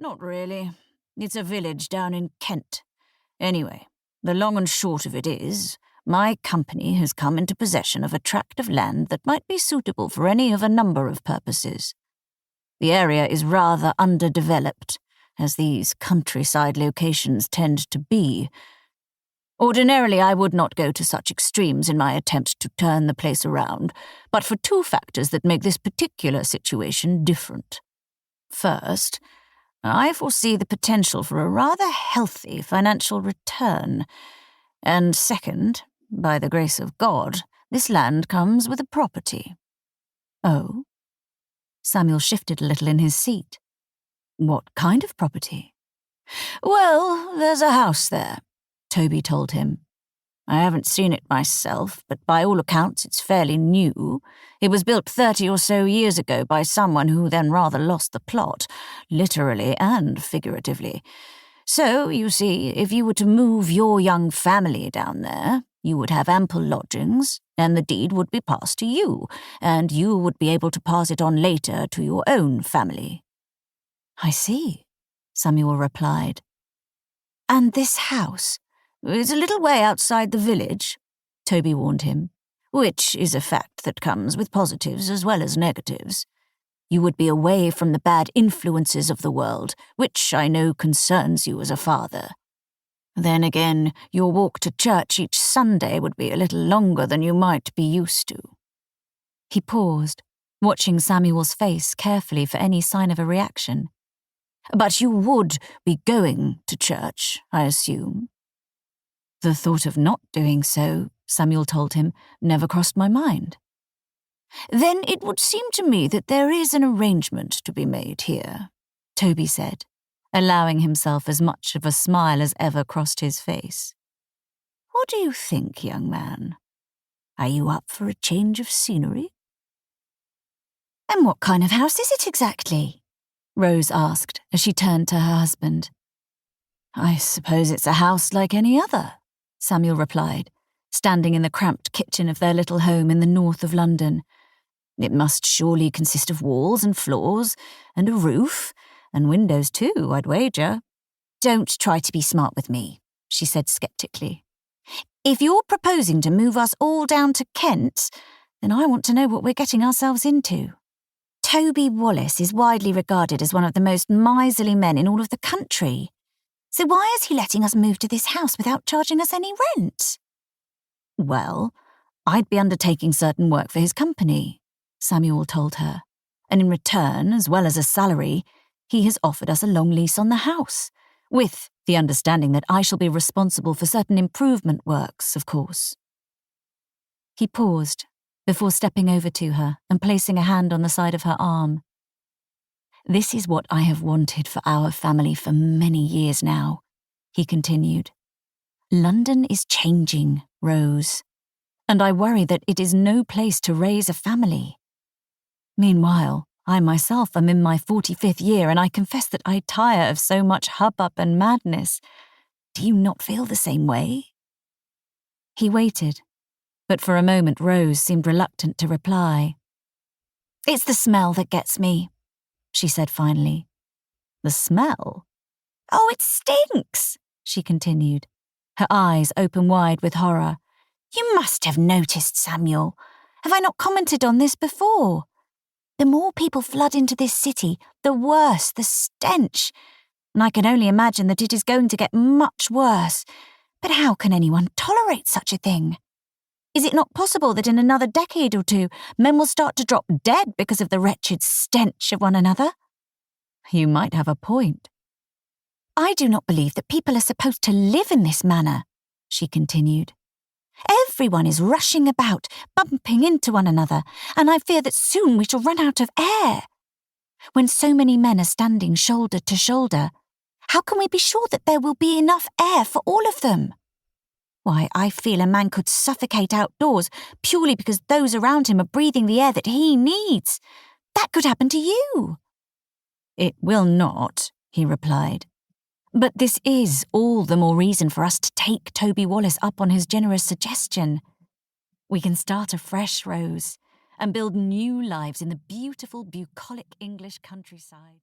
Not really. It's a village down in Kent. Anyway, the long and short of it is, my company has come into possession of a tract of land that might be suitable for any of a number of purposes. The area is rather underdeveloped, as these countryside locations tend to be. Ordinarily, I would not go to such extremes in my attempt to turn the place around, but for two factors that make this particular situation different. First, I foresee the potential for a rather healthy financial return. And second, by the grace of God, this land comes with a property. Oh? Samuel shifted a little in his seat. What kind of property? Well, there's a house there, Toby told him. I haven't seen it myself, but by all accounts it's fairly new. It was built 30 or so years ago by someone who then rather lost the plot, literally and figuratively. So, you see, if you were to move your young family down there, you would have ample lodgings, and the deed would be passed to you, and you would be able to pass it on later to your own family. I see, Samuel replied. And this house? It's a little way outside the village, Toby warned him, which is a fact that comes with positives as well as negatives. You would be away from the bad influences of the world, which I know concerns you as a father. Then again, your walk to church each Sunday would be a little longer than you might be used to. He paused, watching Samuel's face carefully for any sign of a reaction. But you would be going to church, I assume. The thought of not doing so, Samuel told him, never crossed my mind. Then it would seem to me that there is an arrangement to be made here, Toby said, allowing himself as much of a smile as ever crossed his face. What do you think, young man? Are you up for a change of scenery? And what kind of house is it exactly? Rose asked as she turned to her husband. I suppose it's a house like any other, Samuel replied, standing in the cramped kitchen of their little home in the north of London. It must surely consist of walls and floors, and a roof, and windows too, I'd wager. Don't try to be smart with me, she said sceptically. If you're proposing to move us all down to Kent, then I want to know what we're getting ourselves into. Toby Wallace is widely regarded as one of the most miserly men in all of the country. So why is he letting us move to this house without charging us any rent? Well, I'd be undertaking certain work for his company, Samuel told her, and in return, as well as a salary, he has offered us a long lease on the house, with the understanding that I shall be responsible for certain improvement works, of course. He paused before stepping over to her and placing a hand on the side of her arm. This is what I have wanted for our family for many years now, he continued. London is changing, Rose, and I worry that it is no place to raise a family. Meanwhile, I myself am in my 45th year, and I confess that I tire of so much hubbub and madness. Do you not feel the same way? He waited, but for a moment Rose seemed reluctant to reply. It's the smell that gets me, she said finally. The smell? Oh, it stinks, she continued, her eyes open wide with horror. You must have noticed, Samuel. Have I not commented on this before? The more people flood into this city, the worse the stench. And I can only imagine that it is going to get much worse. But how can anyone tolerate such a thing? Is it not possible that in another decade or two, men will start to drop dead because of the wretched stench of one another? You might have a point. I do not believe that people are supposed to live in this manner, she continued. Everyone is rushing about, bumping into one another, and I fear that soon we shall run out of air. When so many men are standing shoulder to shoulder, how can we be sure that there will be enough air for all of them? Why, I feel a man could suffocate outdoors purely because those around him are breathing the air that he needs. That could happen to you. It will not, he replied. But this is all the more reason for us to take Toby Wallace up on his generous suggestion. We can start afresh, Rose, and build new lives in the beautiful, bucolic English countryside.